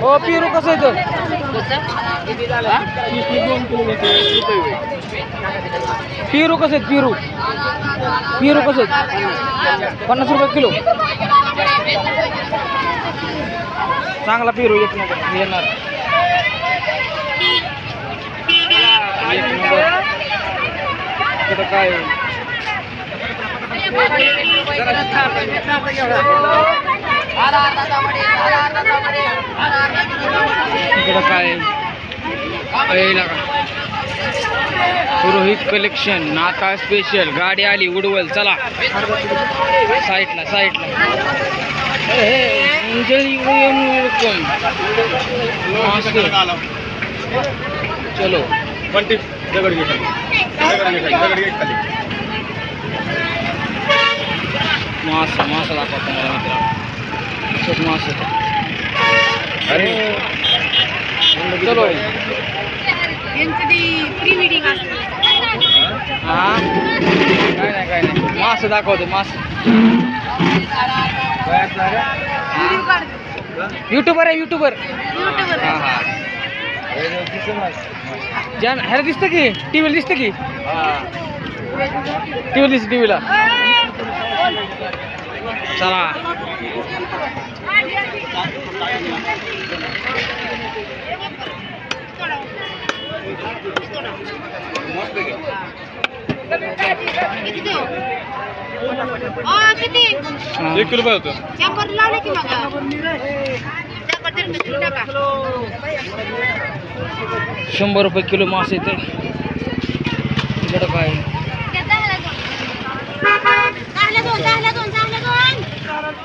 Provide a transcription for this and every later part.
हो पिरू कसं येतं पिरू कसं आहेत पिरू पिरू कसं आहेत 50 रुपये किलो चांगला पिरू एक नंबर येणार एक नंबर इकडं काय इकडं काय पुरोहित कलेक्शन नाताळ स्पेशल गाडी आली उडवल चला साईडला साईडला चलो मासा मासा दाखवतो मला मित्र मासा अरे चलो हा काय नाही मासा दाखवतो मासा युट्यूबर आहे युट्यूबर हा हा जान ह्याला दिसतं की टीव्हीला दिसतं की टीव्हीला दिसतं टीव्हीला चला किती 1 किलो होतं 100 रुपये किलो मासे येते इकडं काय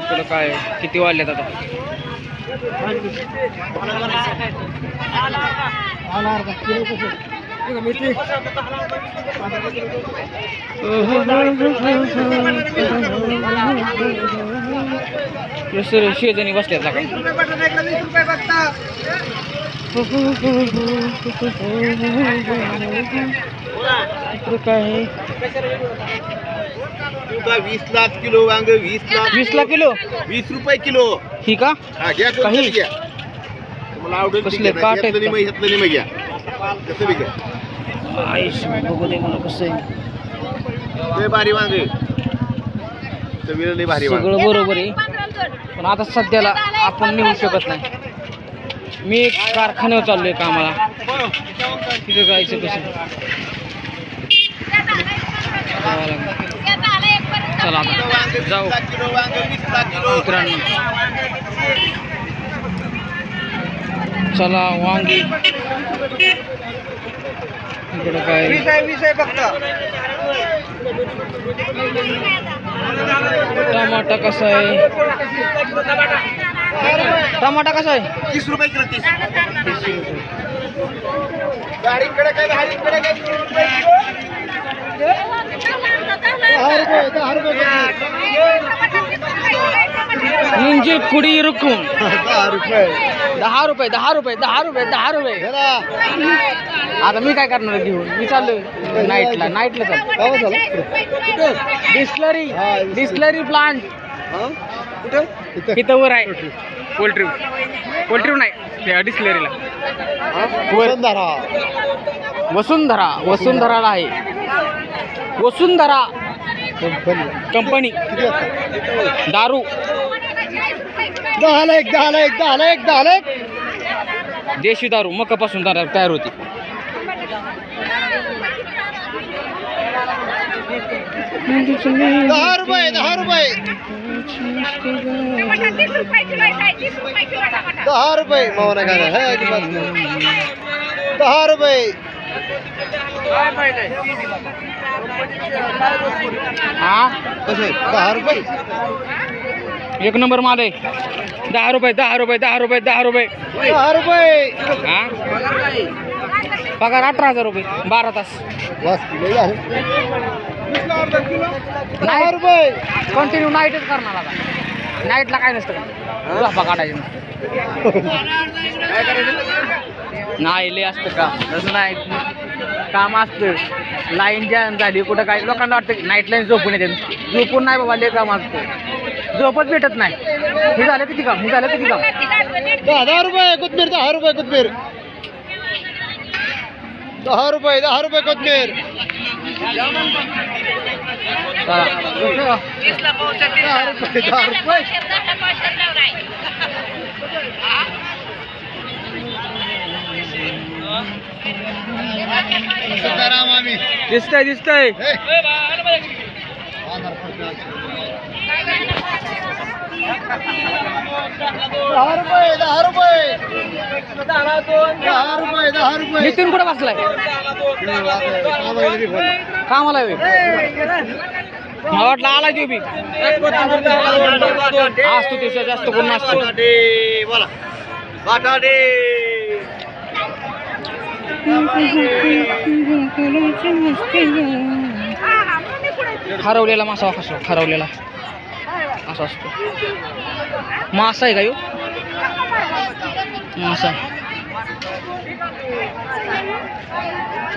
इकडं काय किती वाढलेत आता शेजणी बसल्यात काय 20 लाख किलो वांग 20 लाख किलो 20 रुपये किलो ही का काही घ्या मला आवडेल कसले काट आहेत का? नाही घ्या कसं बी घ्या आईश बघू दे मला कसं आहे लय भारी वांग लय भारी वांग सगळं बरोबर आहे पण आता सध्याला आपण निघू शकत नाही मी एक कारखान्यावर चाललोय कामाला तिथे जायचं कसं चला आता जाऊ मित्रांनो चला वांगी इकडे काय टमाटा कसा आहे टमाटा कसा आहे 30 रुपये किलो 30 इंजी खुडी रुकून 10 रुपये आता मी काय करणार घेऊन मी चाललोय नाईटला चाललो डिस्लरी प्लांट इथं वर आहे पोल्ट्री नाही डिस्लरीला वसुंधराला आहे वसुंधरा कंपनी दारू 10 लाख देशी दारू मकापासून तयार होती दहा रुपये 10 रुपये मावना काय 10 रुपये हा कसे 10 रुपये एक नंबर माल आहे 10 रुपये हा पगार 18,000 रुपये 12 तास रुपये कंटिन्यू नाईटच करणार आता नाईटला काय नसतं का काढायचं नाही लय असतं का तसं नाही काम असतं लाईन जॅम झाली कुठं काय लोकांना वाटतं नाईट लाईन झोपून येते झोपून नाही बाबा लय काम असतं झोपच भेटत नाही हे झालं किती काम? हे झालं किती काम? 10 रुपये कोथमीर, 10 रुपये कोथमीर, 10 रुपये, 10 रुपये कोथमीर, 10 रुपये, 10 रुपये. सीताराम आम्ही दिसतंय दिसतंय. 10 रुपये, 10 रुपये, 10 रुपये, 10 रुपये. नितीन कुठं बसलाय? कामाला आहे होय? मला वाटलं आला तो बी असतो त्याच्या जास्त कोण नसतो. बोला बटाटे. हरवलेला मासा कसं हरवलेला असा असतो. मासा आहे का यो? मासा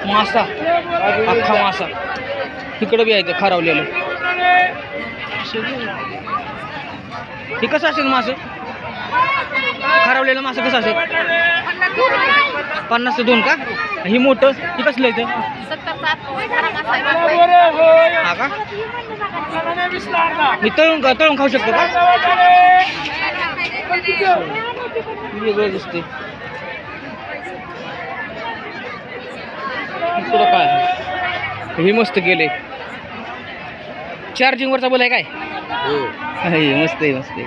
मासा अख्खा मासा इकडं बी आहे ते खरावलेलं. हे कसं असेल मासे? खरावलेलं मासे कसं असेल? 50 ते 2 का? ही मोठं ही कसलं आहे ते? हा का? मी तळून खाऊ शकतो का? वेगळं दिसते. तुला काय हे मस्त गेले. चार्जिंग वरचा बोलाय काय? मस्त आहे मस्त आहे.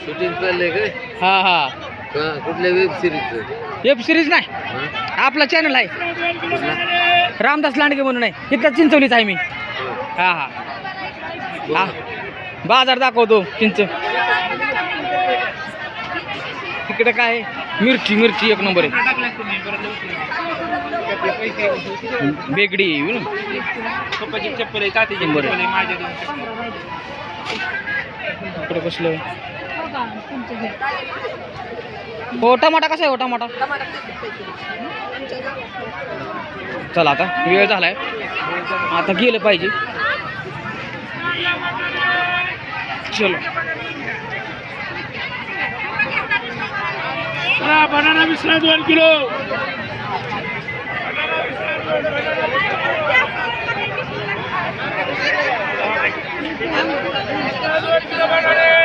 शूटिंग चाललंय काय? हा हा. कुठल्या वेब सिरीजचं? वेब सिरीज नाही, आपला चॅनल आहे रामदास लांडगे म्हणून आहे. इथला चिंचवलीच आहे मी. हा हा हा. बाजार दाखवतो चिंच. तिकडे काय मिरची मिरची एक नंबर आहे. बेगडी चप्पल आहे तातीची बरं. इकडे कसलं हो टमाटा कसा आहे हो टमाटा? चला आता वेळ झालाय, आता गेलं पाहिजे. चलो बनाना मिश्रा 2 किलो. बनाना